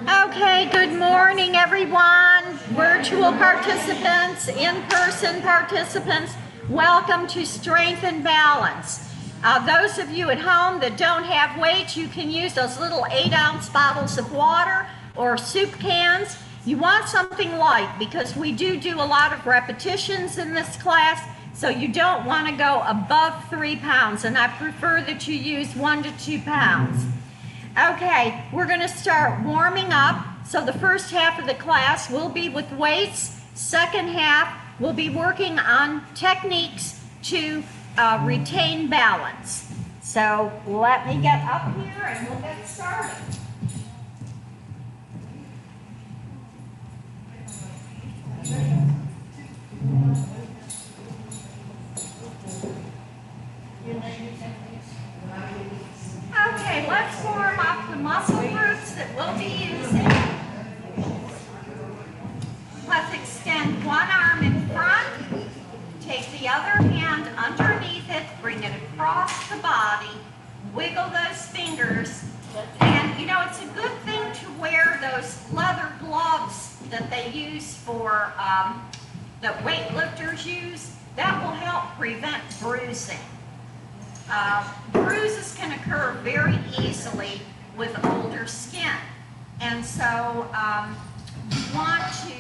Okay, good morning everyone, virtual participants, in-person participants. Welcome to Strength and Balance. Those of you at home that don't have weights, you can use those little 8-ounce bottles of water or soup cans. You want something light because we do a lot of repetitions in this class, so you don't want to go above 3 pounds, and I prefer that you use 1 to 2 pounds. Okay, we're going to start warming up. So the first half of the class will be with weights. Second half, we'll be working on techniques to retain balance. So let me get up here and we'll get started. Okay, let's warm up the muscle groups that we'll be using. Let's extend one arm in front, take the other hand underneath it, bring it across the body, wiggle those fingers, and you know, it's a good thing to wear those leather gloves that they use for, that weightlifters use. That will help prevent bruising. Bruises can occur very easily with older skin, and so you want to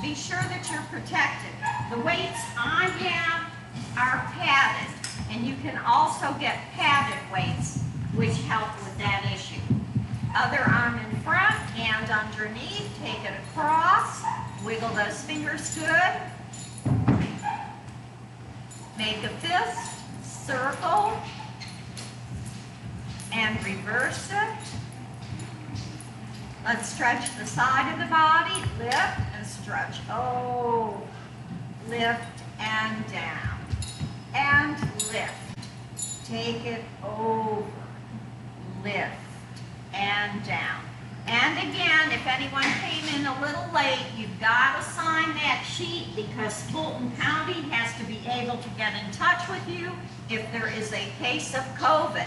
be sure that you're protected. The weights I have are padded, and you can also get padded weights, which help with that issue. Other arm in front, hand underneath, take it across, wiggle those fingers good. Make a fist. Circle and reverse it. Let's stretch the side of the body, lift and stretch. Oh, lift and down. And lift. Take it over. Lift and down. And again, if anyone came in a little late, you've got to sign that sheet because Fulton County has to be able to get in touch with you if there is a case of COVID.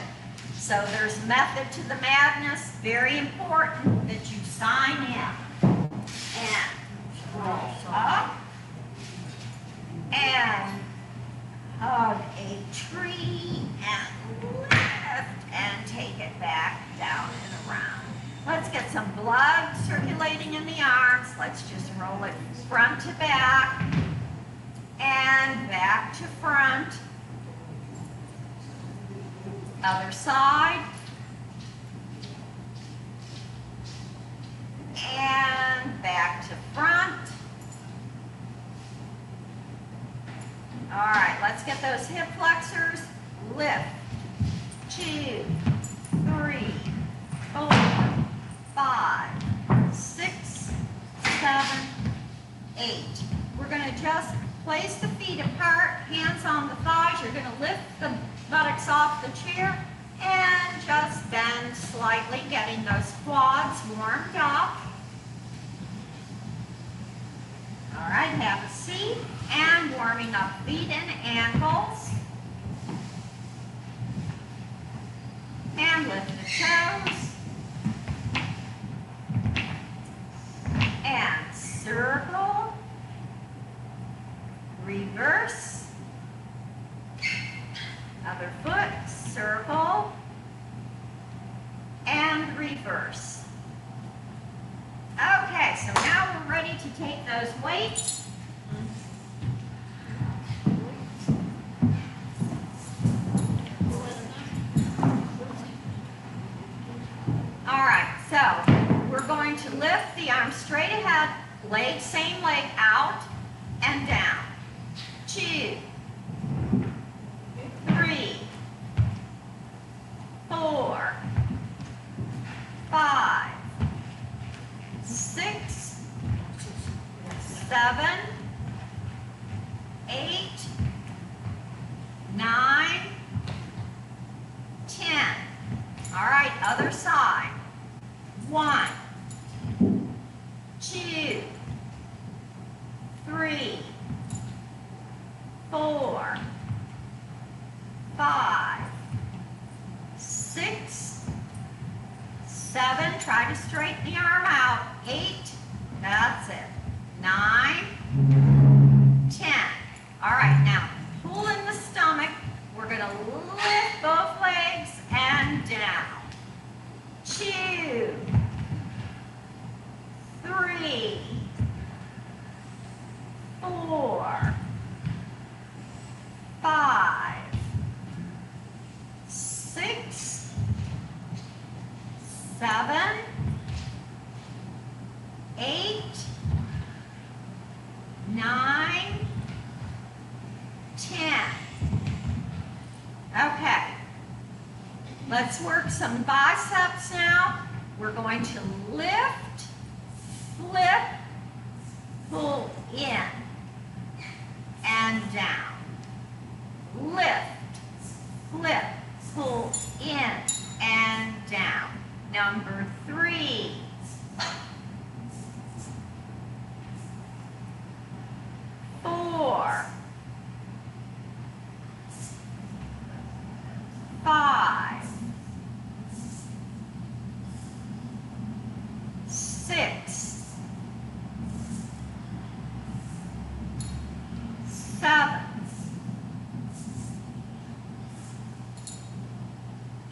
So there's method to the madness. Very important that you sign in. And roll up. And hug a tree and lift and take it back down and around. Let's get some blood circulating in the arms. Let's just roll it front to back and back to front. Other side. And back to front. All right, let's get those hip flexors. Lift. 2, 3, 4, 5, 6, 7, 8. We're going to just place the feet apart, hands on the thighs. You're going to lift the buttocks off the chair and just bend slightly, getting those quads warmed up. All right, have a seat and warming up feet and ankles. And lift the toes. And circle, reverse, other foot, circle, and reverse. Okay, so now we're ready to take those weights. All right, so we're going to lift the arm straight ahead, leg, same leg out and down. 2, 3, 4, 5, 6, 7, 8, 9, 10. All right, other side. 1, 2, 3, 4, 5, 6, 7, try to straighten the arm out. 8, that's it. 9, 10. All right, now pull in the stomach. We're going to lift both legs and down. 2, 3, 4, 5, 6, 7, 8, 9, 10. Okay, let's work some biceps now. We're going to lift, flip, pull in and down. Lift, flip, pull in and down. Number 3. 4, 5, 6, 7,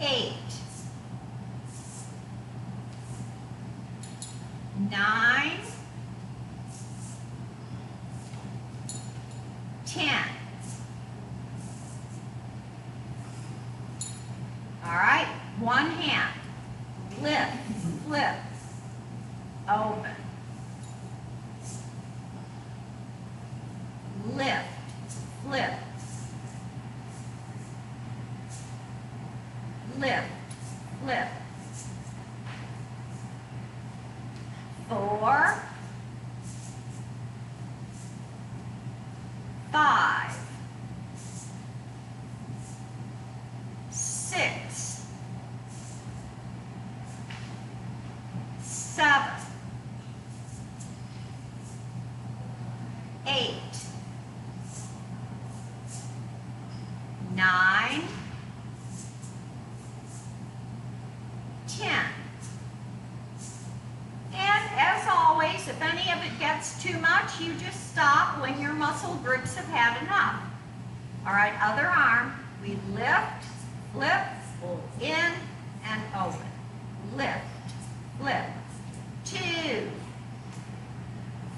8, 9, 10. All right, one hand, lift, flip, open. Lift, flip. Lift, flip. 4, 5, 6, 7, 8, 9, 10. And as always, if any of it gets too much, you just stop when your muscle groups have had enough. All right, other arm, we lift, flip, pull in and open. Lift, flip. 2,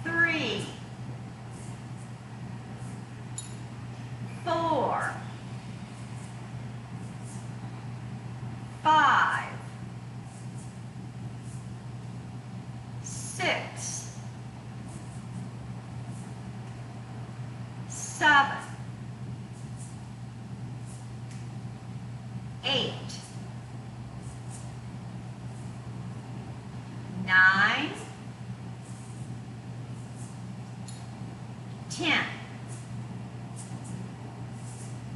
3, 4, 5, 6, 7, 8, 9, 10.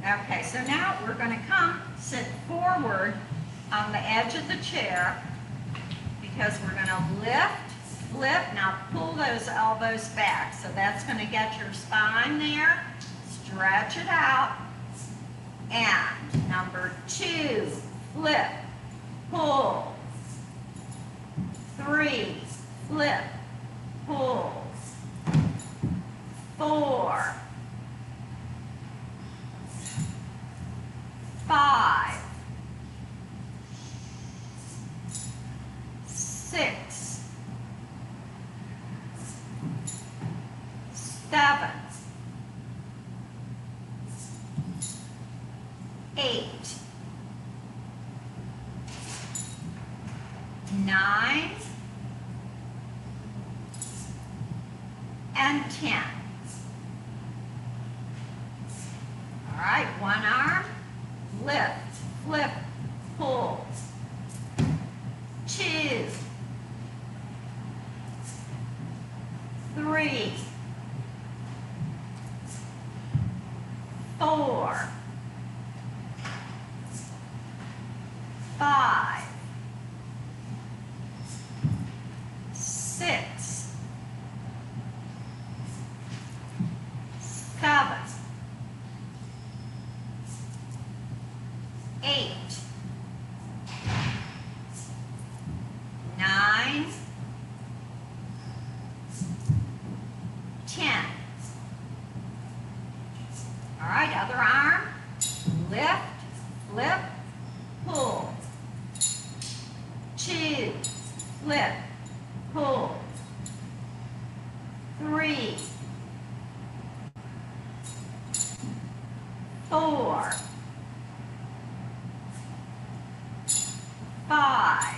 Okay, so now we're going to come sit forward on the edge of the chair because we're going to lift, flip. Now pull those elbows back. So that's going to get your spine there. Stretch it out. And number 2, flip, pull. 3, flip, pull. 4, 5, 6, 7, 8, 9, and 10. All right, one arm, lift, flip, pull. 2, 3, 4, 5, 6, 7, 8, flip, pull. 3, 4, 5,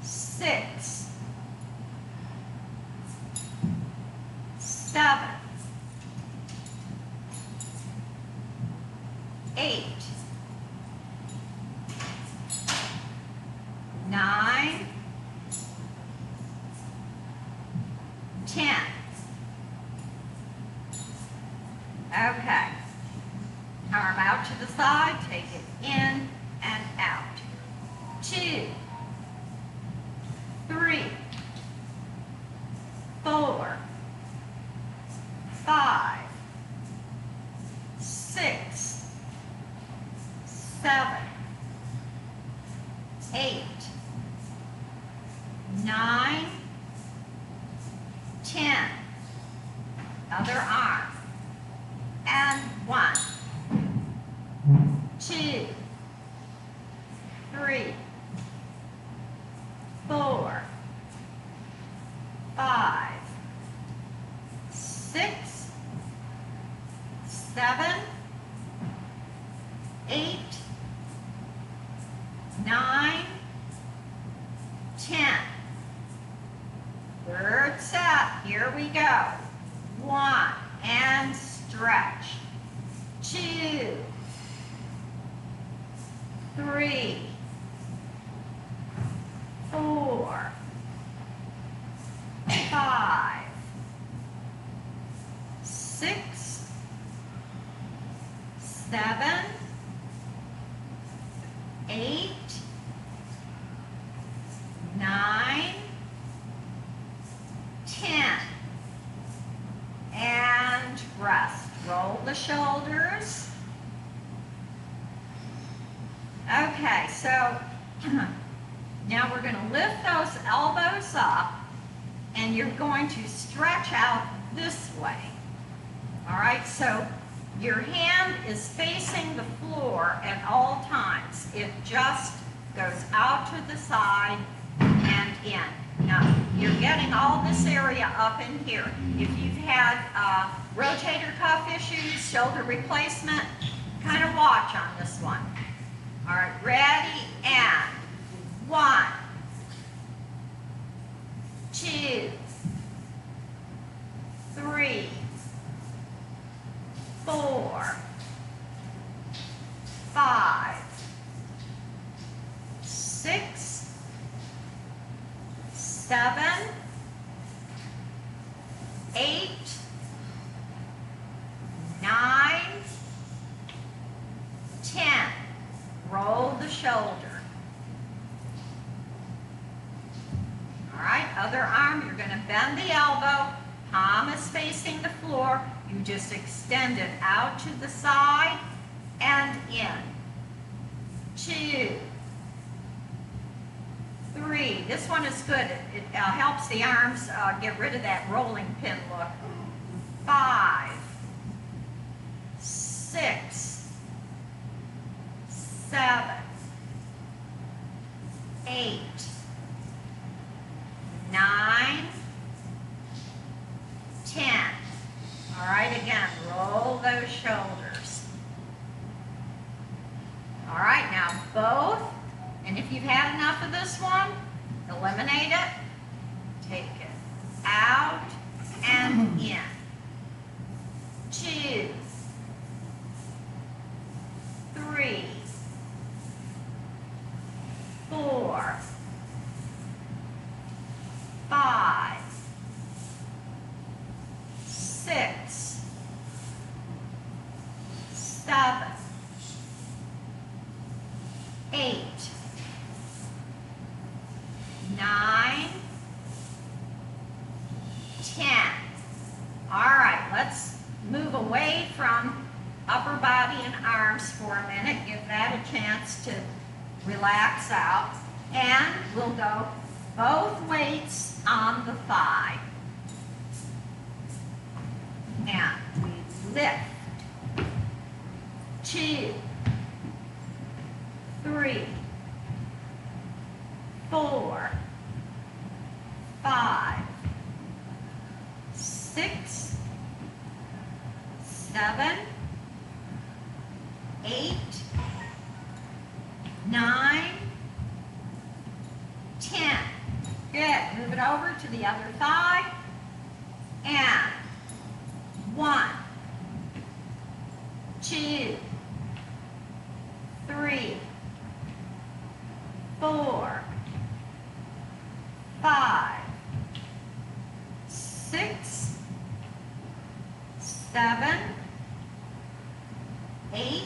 6, 7, 8, 9, 10. Okay. Arm out to the side, take it in and out. 2, 3, 4, 5, 6, 7, 8, 9, 10. Other arm. And 1, 2, 3, 4, 5, 6, 7, 8, 9, 10. Third set. Here we go. 1 and stretch. 2, 3, 4, 5, 6, 7, 8, 9, 10. And rest. Roll the shoulders. Okay, so now we're going to lift those elbows up and you're going to stretch out this way. All right, so your hand is facing the floor at all times. It just goes out to the side and in. Now, you're getting all this area up in here. If you've had rotator cuff issues, shoulder replacement, kind of watch on this one. All right, ready, and 1, 2, 3, 4, 5, 6, 7, 8, 9, 10. Roll the shoulder. All right, other arm, you're going to bend the elbow. Palm is facing the floor. You just extend it out to the side and in. 2, 3. This one is good. It helps the arms get rid of that rolling pin look. 5, 6, 7, 8, 9, 10. All right, again, roll those shoulders. All right, now both, and if you've had enough of this one, eliminate it, take it out and in. 2, 3, 4, 5, 6, 7, 8, 9, 10. All right, let's move away from upper body and arms for a minute. Give that a chance to relax out. And we'll go both weights on the thigh. And we lift. 2, 3, 9, 10. Good. Move it over to the other thigh. And 1, 2, 3, 4, 5, 6, 7, 8,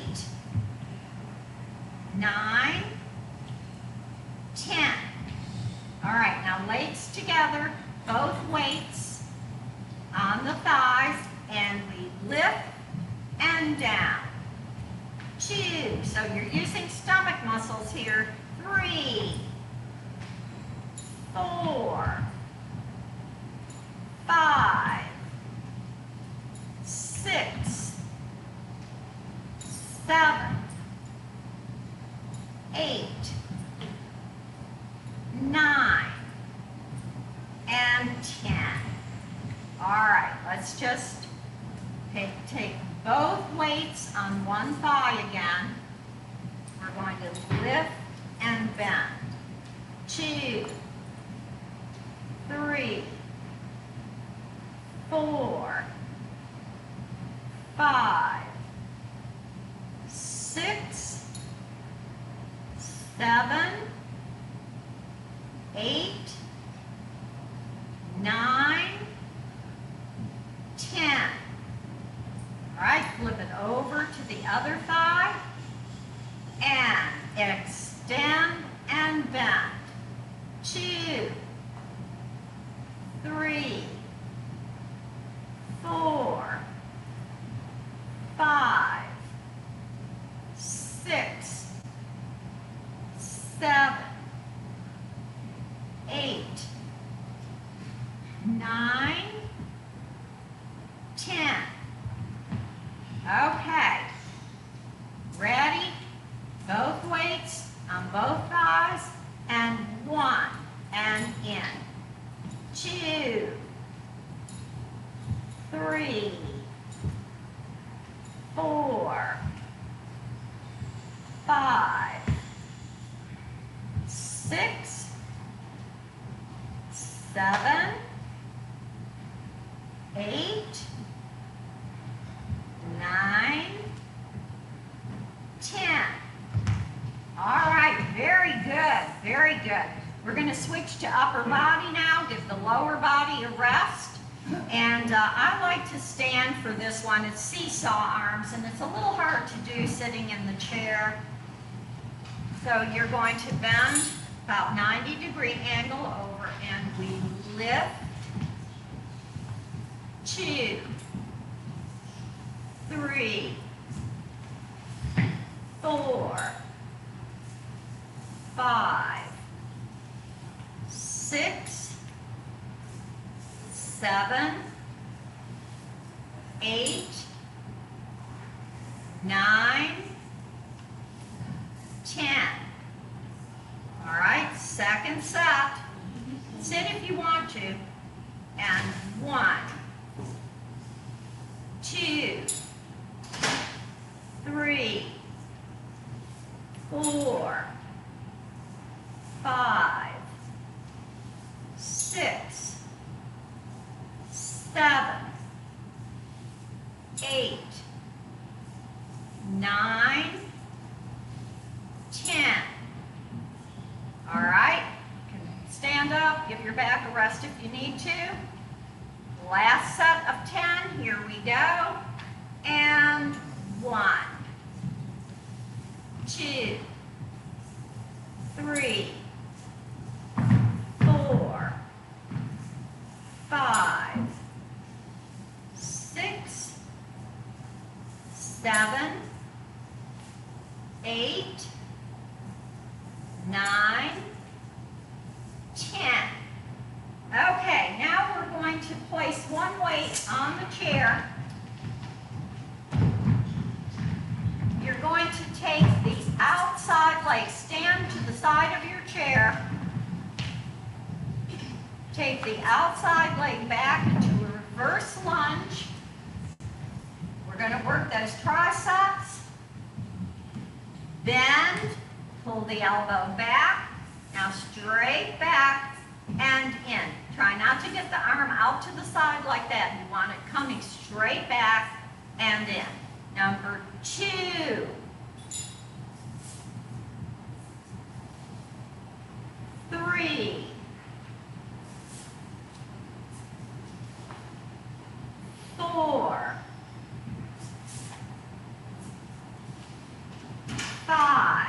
9, 10. All right, now legs together, both weights on the thighs, and we lift and down. 2, so you're using stomach muscles here. 3, 4, 5, 6, 7, 8, 9, and 10. All right, let's just take both weights on one thigh again. We're going to lift and bend. 2, 3, 4, 5, 6, 7, 8, 9, 10. All right, flip it over to the other thigh and extend and bend. 2, 3, 4, 5, 6, 7, 8, 9, 10. Okay. Ready? Both weights on both thighs, and 1, and in. 2, 3, 4, 5, 6, 7, 8, 9, 10. All right, very good, very good. We're going to switch to upper body now, give the lower body a rest. And I like to stand for this one. It's seesaw arms, and it's a little hard to do sitting in the chair. So you're going to bend about 90-degree angle over, and we lift. 2, 3, 4, 5, 6, 7, 8, 9, 10. All right, second set. Sit if you want to. And 1, 2, 3, 4, 5, 6, 7, 8, 9, 10. All right, you can stand up, give your back a rest if you need to. Last set of 10, here we go. And 1, 2, 3, 4, 5, 6, 7, 8, 9, 10. Okay, now we're going to place one weight on the chair. You're going to take the outside leg, stand to the side of your chair. Take the outside leg back into a reverse lunge. We're going to work those triceps. Bend, Pull the elbow back. Now straight back and in. Try not to get the arm out to the side like that. You want it coming straight back and in. Number 2. 3. 4. 5.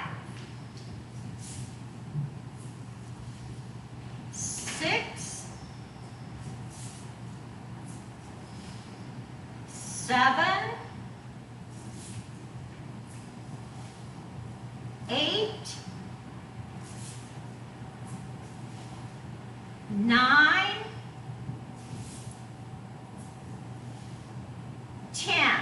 6. 7. 8. 9. 10.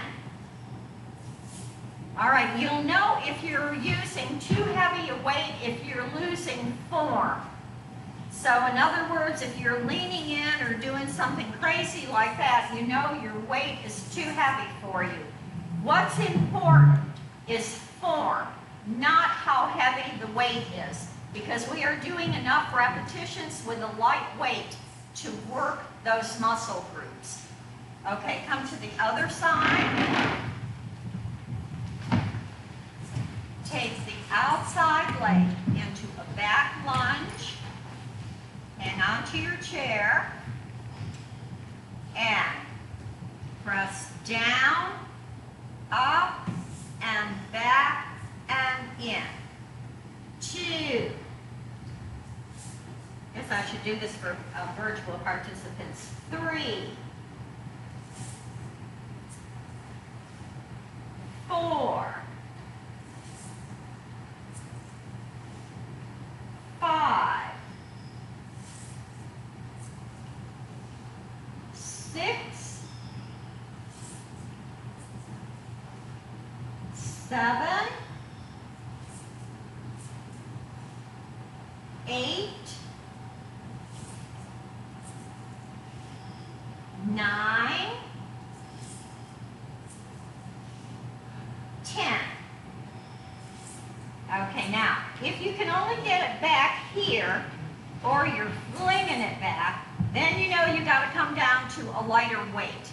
All right, you'll know if you're using too heavy a weight if you're losing form. So in other words, if you're leaning in or doing something crazy like that, you know your weight is too heavy for you. What's important is form, not how heavy the weight is, because we are doing enough repetitions with a light weight to work those muscle groups. Okay, come to the other side. Take the outside leg into a back lunge. Hang on to your chair. And press down, up, and back, and in. 2. Guess I should do this for virtual participants. 3. 4. 5. 6. 7. 8. 9. 10. Okay, now, if you can only get it back here, or you're flinging it back, then you know you got to come down to a lighter weight.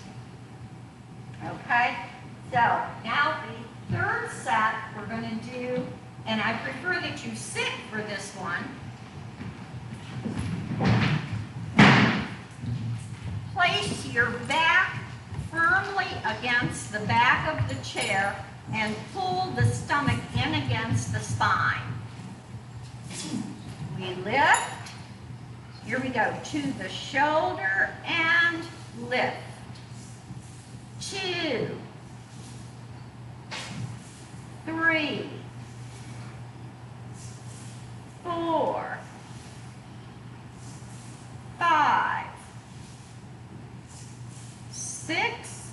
Okay? So, now the third set we're going to do, and I prefer that you sit for this one. Place your back firmly against the back of the chair and pull the stomach in against the spine. We lift. Here we go. To the shoulder and lift. 2. 3. 4. 5. 6.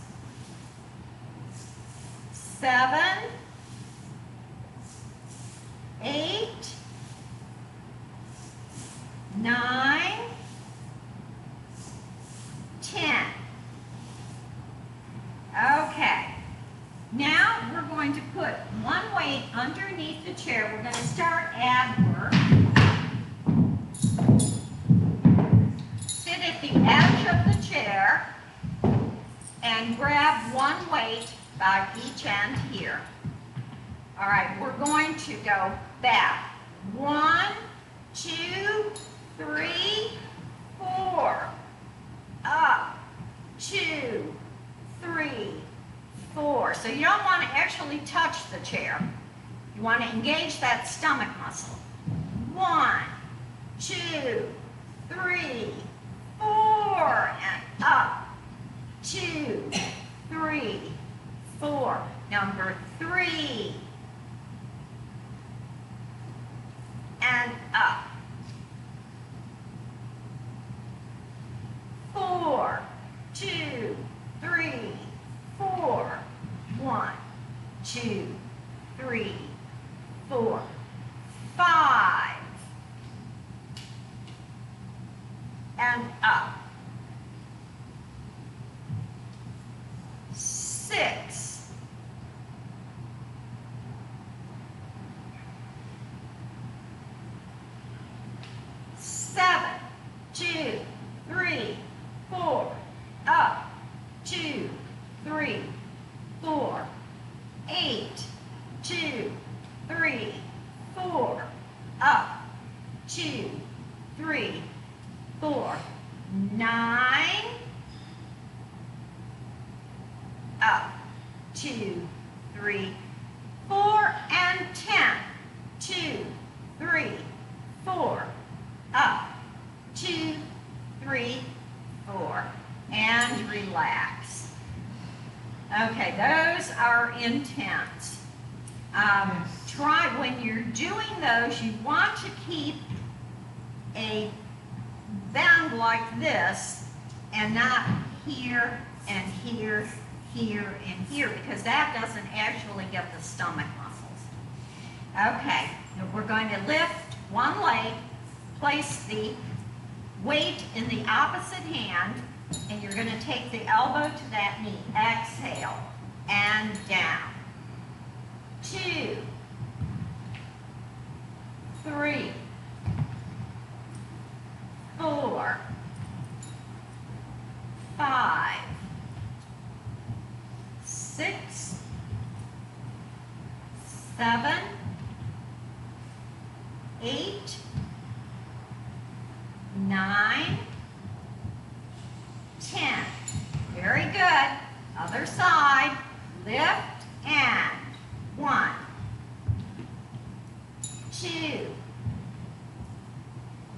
7. 8. 9. 10. Okay. Now we're going to put one weight underneath the chair. We're going to start ab work. Sit at the edge of the chair and grab one weight by each end here. All right, we're going to go back. 1, 2, 3, 4. Up. 2, 3, 4. So you don't want to actually touch the chair. You want to engage that stomach muscle. 1, 2, 3, 4, and up. 2, 3, 4. Number 3. And up. 4, 2, 3, 4. 1, 2, 3, 4. 5. And up. 6. 2, 3, 4, 9, up, 2, 3, 4, and 10, 2, 3, 4, up, 2, 3, 4, and relax. Okay, those are intense. Try, when you're doing those, you want to keep a bend like this and not here and here, here, and here, because that doesn't actually get the stomach muscles. Okay, now we're going to lift one leg, place the weight in the opposite hand, and you're going to take the elbow to that knee. Exhale, and down. 2, 3, 4, 5, 6, 7, 8, 9, 10. Very good. Other side. Lift and 1, 2,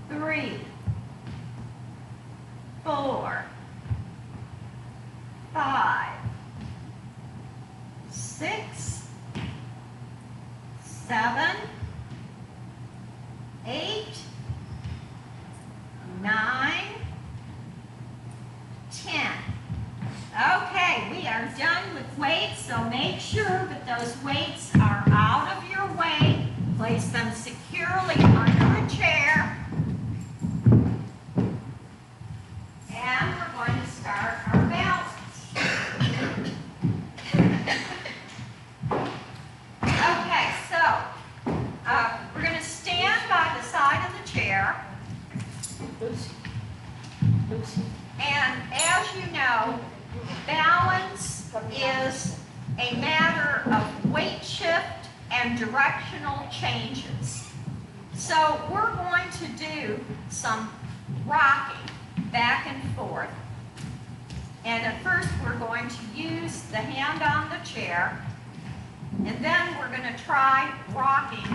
3, 4, 5, 6, 7, 8, 9, 10. Okay, we are done with weights, so make sure that those weights are out of your way. Place them securely under a chair. And we're going to start our balance. Okay, so we're going to stand by the side of the chair. And as you know, balance is a matter of weight shift and directional changes. So we're going to do some rocking back and forth. And at first we're going to use the hand on the chair, and then we're going to try rocking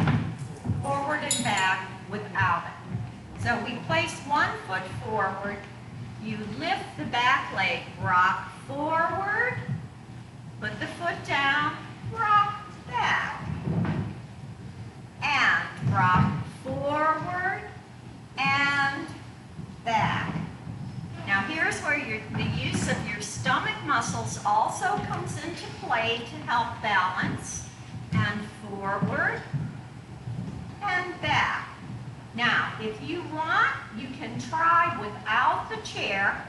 forward and back without it. So we place one foot forward, you lift the back leg, rock forward, put the foot down, rock back, and rock forward and back. Now here's where the use of your stomach muscles also comes into play to help balance, and forward and back. Now, if you want, you can try without the chair.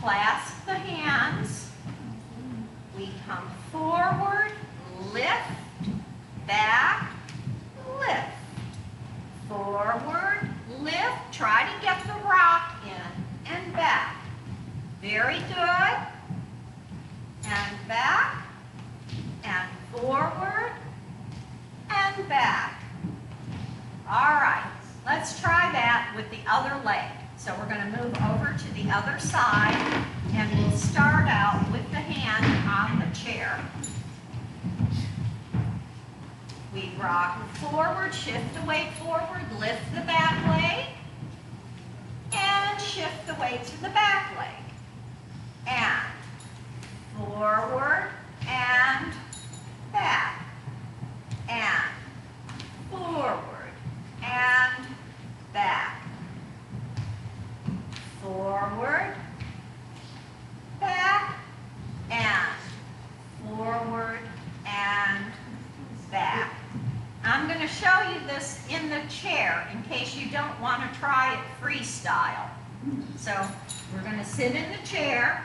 Clasp the hands. We come forward, lift, back, lift. Forward, lift. Try to get the rock in and back. Very good. And back, and forward, and back. All right. Let's try that with the other leg. So we're going to move over to the other side, and we'll start out with the hand on the chair. We rock forward, shift the weight forward, lift the back leg, and shift the weight to the back leg. And forward and back, and forward and back, forward, back, and forward and back. I'm going to show you this in the chair in case you don't want to try it freestyle. So we're going to sit in the chair,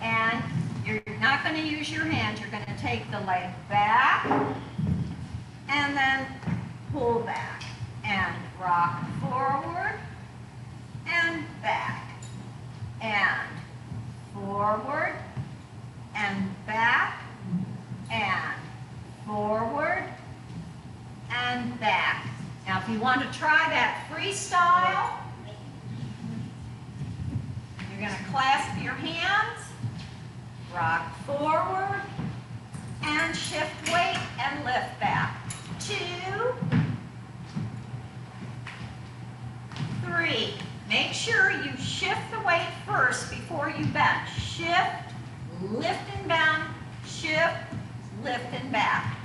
and you're not going to use your hands. You're going to take the leg back and then pull back and rock forward and back and forward and back and forward and and back. Now if you want to try that freestyle, you're going to clasp your hands, rock forward, and shift weight and lift back. 2, 3. Make sure you shift the weight first before you bend. Shift, lift and bend, shift, lift and back.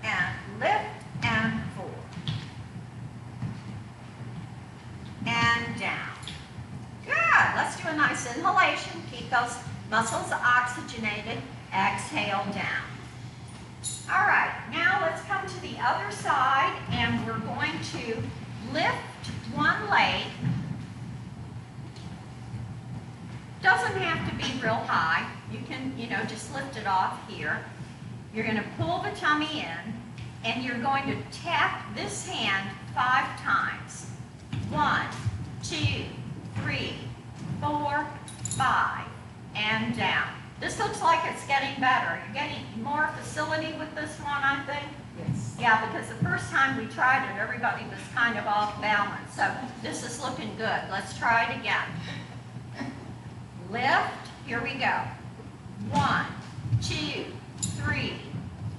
And lift and forward. And down. Good. Let's do a nice inhalation. Keep those muscles oxygenated. Exhale down. All right, now let's come to the other side, and we're going to lift one leg. Doesn't have to be real high. You can, just lift it off here. You're going to pull the tummy in, and you're going to tap this hand 5 times. 1, 2, 3, 4, 5, and down. This looks like it's getting better. You're getting more facility with this one, I think? Yes. Yeah, because the first time we tried it, everybody was kind of off balance. So this is looking good. Let's try it again. Lift. Here we go. 1, 2, 3,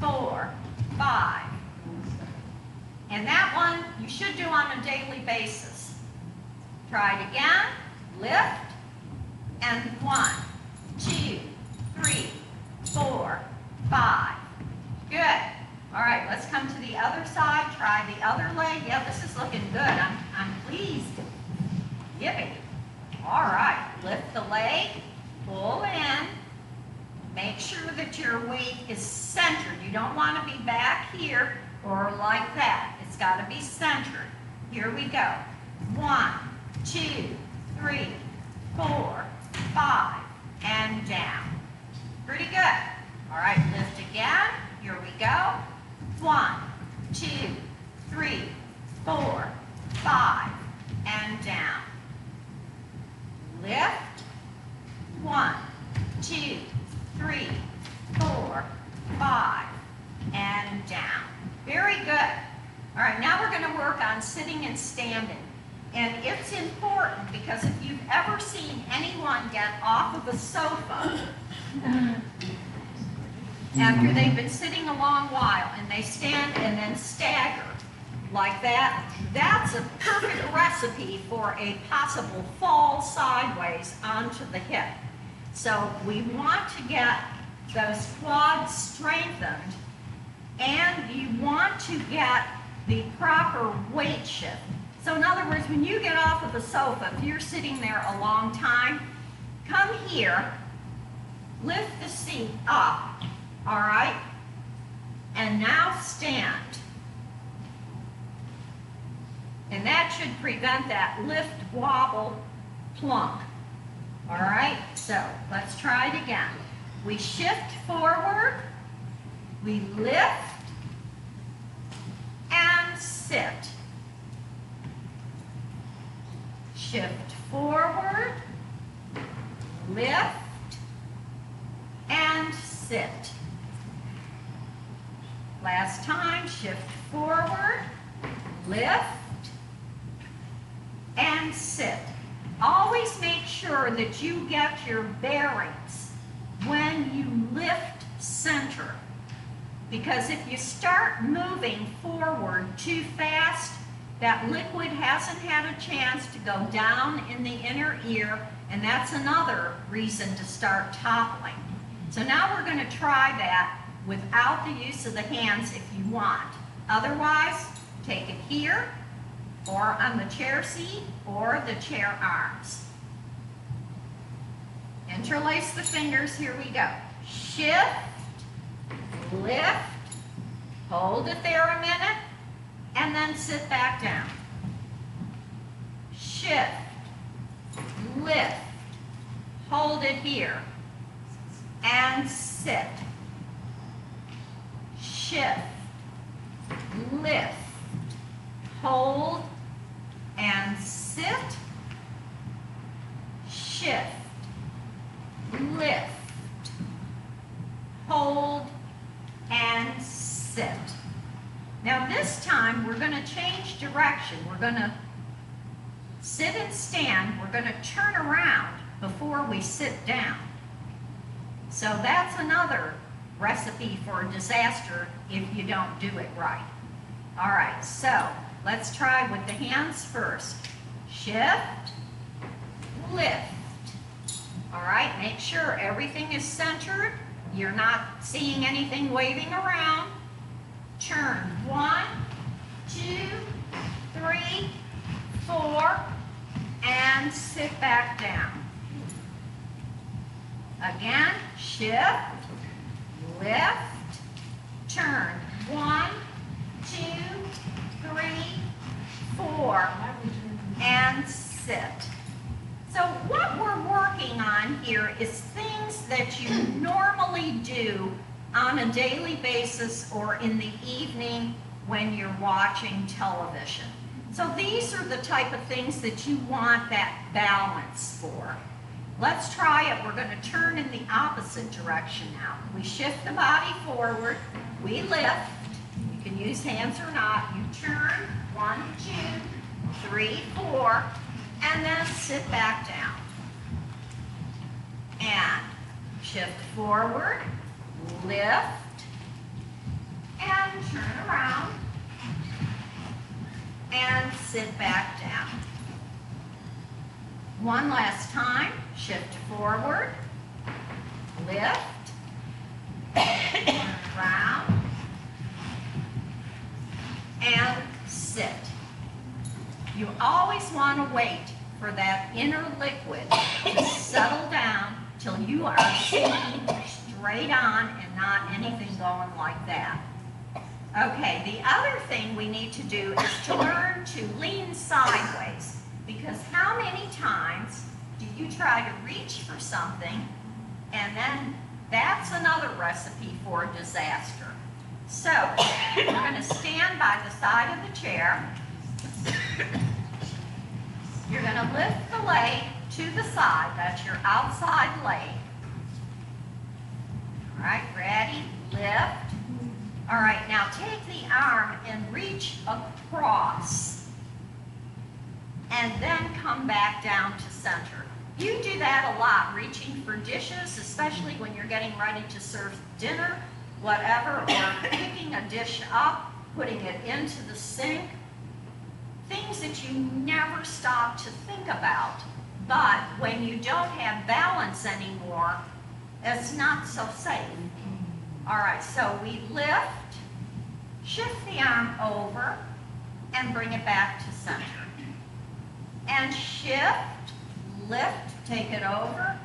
4, 5. And that one you should do on a daily basis. Try it again. Lift. And 1, 2, 3, 4, 5. Good. All right, let's come to the other side. Try the other leg. Yeah, this is looking good. I'm pleased. Yippee. All right, lift the leg, pull in. Make sure that your weight is centered. You don't want to be back here or like that. It's got to be centered. Here we go. 1, 2, 3, 4, 5, and down. Pretty good. All right, lift again. Here we go. 1, 2, 3, 4, 5, and down. Lift. 1, 2, 3, 4, 5, and down. Very good. All right, now we're going to work on sitting and standing. And it's important because if you've ever seen anyone get off of a sofa after they've been sitting a long while and they stand and then stagger like that, that's a perfect recipe for a possible fall sideways onto the hip. So we want to get those quads strengthened, and you want to get the proper weight shift. So in other words, when you get off of the sofa, if you're sitting there a long time, come here, lift the seat up, all right? And now stand. And that should prevent that lift, wobble, plunk. All right, so let's try it again. We shift forward, we lift, and sit. Shift forward, lift, and sit. Last time, shift forward, lift, and sit. Always make sure that you get your bearings when you lift center. Because if you start moving forward too fast, that liquid hasn't had a chance to go down in the inner ear, and that's another reason to start toppling. So now we're going to try that without the use of the hands if you want. Otherwise, take it here, or on the chair seat, or the chair arms. Interlace the fingers, here we go. Shift, lift, hold it there a minute, and then sit back down. Shift, lift, hold it here, and sit. Shift, lift, hold, and sit. Shift, lift, hold, and sit. time, we're going to change direction. We're going to sit and stand. We're going to turn around before we sit down. So that's another recipe for disaster if you don't do it right. All right, so let's try with the hands first. Shift, lift. All right, make sure everything is centered. You're not seeing anything waving around. Turn 1, 2, 3, 4, and sit back down. Again, shift, lift, turn 1, 2, 3, 4, and sit. So what we're working on here is things that you normally do on a daily basis or in the evening when you're watching television. So these are the type of things that you want that balance for. Let's try it. We're going to turn in the opposite direction now. We shift the body forward. We lift. You can use hands or not. You turn 1, 2, 3, 4, and then sit back down. And shift forward, lift, and turn around, and sit back down. One last time, shift forward, lift, turn around, and sit. You always want to wait for that inner liquid to settle down till you are sitting straight on and not anything going like that. Okay, the other thing we need to do is to learn to lean sideways, because how many times do you try to reach for something and then that's another recipe for disaster. So we're going to stand by the side of the chair. You're going to lift the leg to the side. That's your outside leg. All right, ready? Lift. All right, now take the arm and reach across. And then come back down to center. You do that a lot, reaching for dishes, especially when you're getting ready to serve dinner, whatever, or picking a dish up, putting it into the sink. Things that you never stop to think about. But when you don't have balance anymore, it's not so safe. All right, so we lift, shift the arm over, and bring it back to center. And shift, lift, take it over,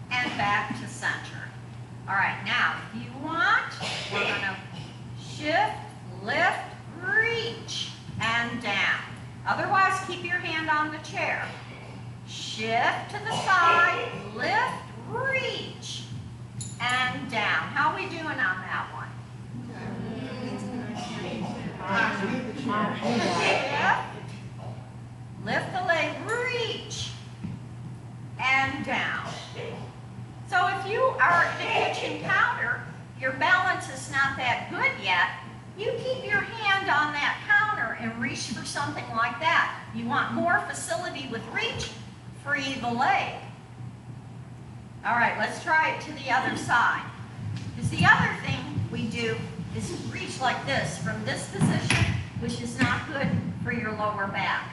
and back to center. All right, now, if you want, we're gonna shift, lift, reach, and down. Otherwise, keep your hand on the chair. Shift to the side, lift, reach, and down. How are we doing on that one? Shift, lift the leg, reach, and down. So if you are at the kitchen counter, your balance is not that good yet, you keep your hand on that counter and reach for something like that. You want more facility with reach? Free the leg. All right, let's try it to the other side. Because the other thing we do is reach like this from this position, which is not good for your lower back.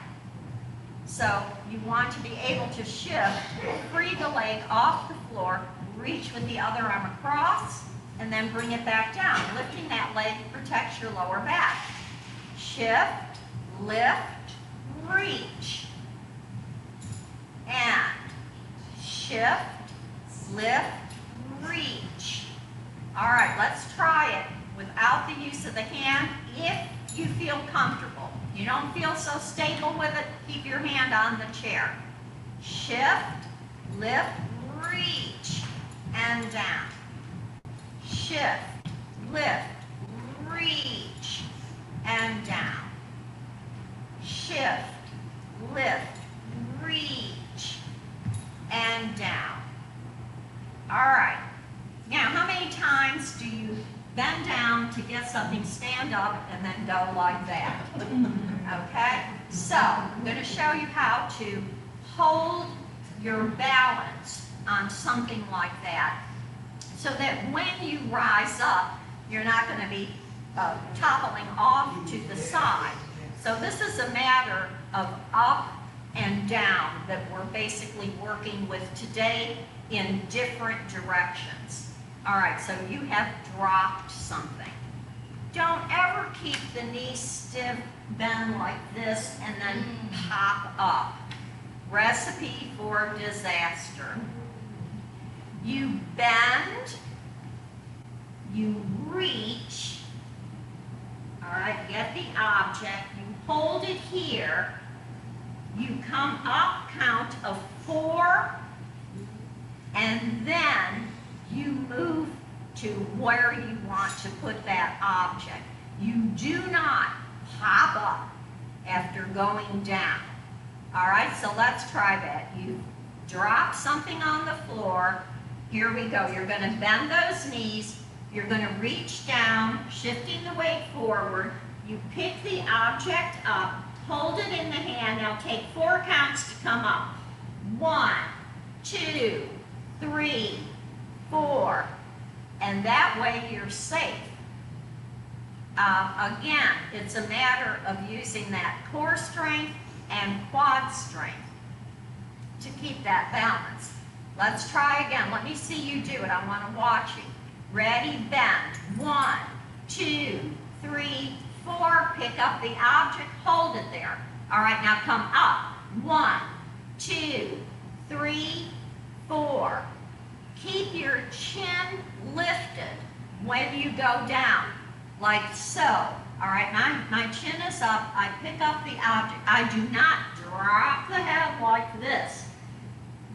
So you want to be able to shift, free the leg off the floor, reach with the other arm across, and then bring it back down. Lifting that leg protects your lower back. Shift, lift, reach. And shift, lift, reach. All right, let's try it without the use of the hand if you feel comfortable. You don't feel so stable with it, keep your hand on the chair. Shift, lift, reach, and down. Shift, lift, reach, and down. Shift, lift, reach, and down. All right. Now, how many times do you bend down down to get something, stand up, and then go like that. Okay? So, I'm going to show you how to hold your balance on something like that, so that when you rise up, you're not going to be toppling off to the side. So this is a matter of up and down that we're basically working with today in different directions. All right, so you have dropped something. Don't ever keep the knee stiff, bend like this, and then pop up. Recipe for disaster. You bend, you reach, all right, get the object, you hold it here, you come up, count of 4, and then you move to where you want to put that object. You do not pop up after going down. All right, so let's try that. You drop something on the floor. Here we go. You're going to bend those knees. You're going to reach down, shifting the weight forward. You pick the object up, hold it in the hand. Now take 4 counts to come up. 1, 2, 3, 4. And that way you're safe. Again, it's a matter of using that core strength and quad strength to keep that balance. Let's try again. Let me see you do it. I want to watch you. Ready, bend. 1, 2, 3, 4. Pick up the object, hold it there. All right, now come up. 1, 2, 3, 4. Keep your chin lifted when you go down, like so. All right, my chin is up. I pick up the object. I do not drop the head like this.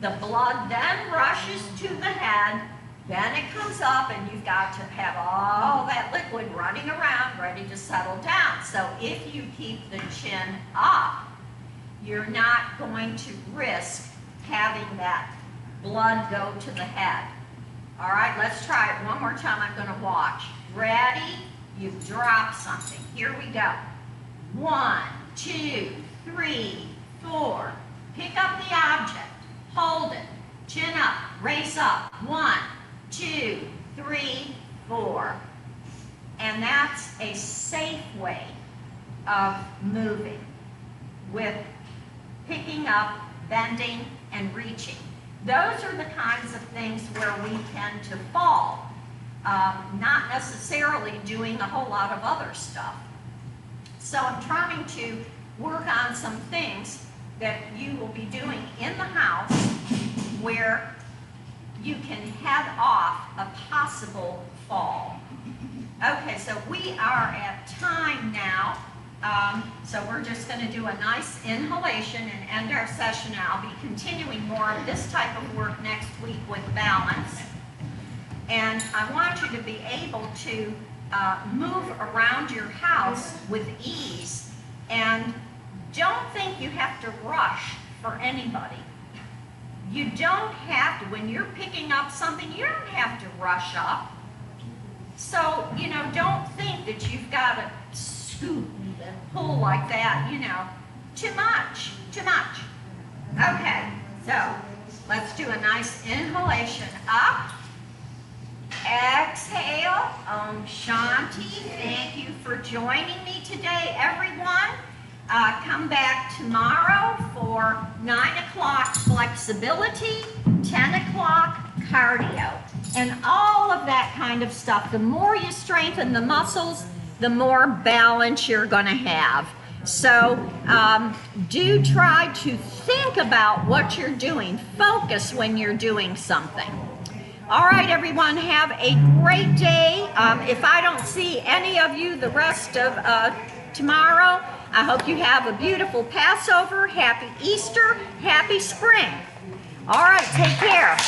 The blood then rushes to the head, then it comes up, and you've got to have all that liquid running around, ready to settle down. So if you keep the chin up, you're not going to risk having that blood go to the head. All right, let's try it one more time. I'm going to watch. Ready? You've dropped something. Here we go. 1, 2, 3, 4. Pick up the object. Hold it. Chin up. Raise up. 1, 2, 3, 4. And that's a safe way of moving with picking up, bending, and reaching. Those are the kinds of things where we tend to fall, not necessarily doing a whole lot of other stuff. So I'm trying to work on some things that you will be doing in the house where you can head off a possible fall. Okay, so we are at time now. So we're just going to do a nice inhalation and end our session. I'll be continuing more of this type of work next week with balance. And I want you to be able to move around your house with ease, and don't think you have to rush for anybody. You don't have to. When you're picking up something, you don't have to rush up. So, you know, don't think that you've got to scoot and pull like that, you know. Too much, too much. Okay, so let's do a nice inhalation up. Exhale, Om Shanti. Thank you for joining me today, everyone. Come back tomorrow for 9 o'clock flexibility, 10 o'clock cardio, and all of that kind of stuff. The more you strengthen the muscles, the more balance you're going to have. So do try to think about what you're doing. Focus when you're doing something. All right, everyone, have a great day. If I don't see any of you the rest of tomorrow, I hope you have a beautiful Passover, happy Easter, happy spring. All right, take care.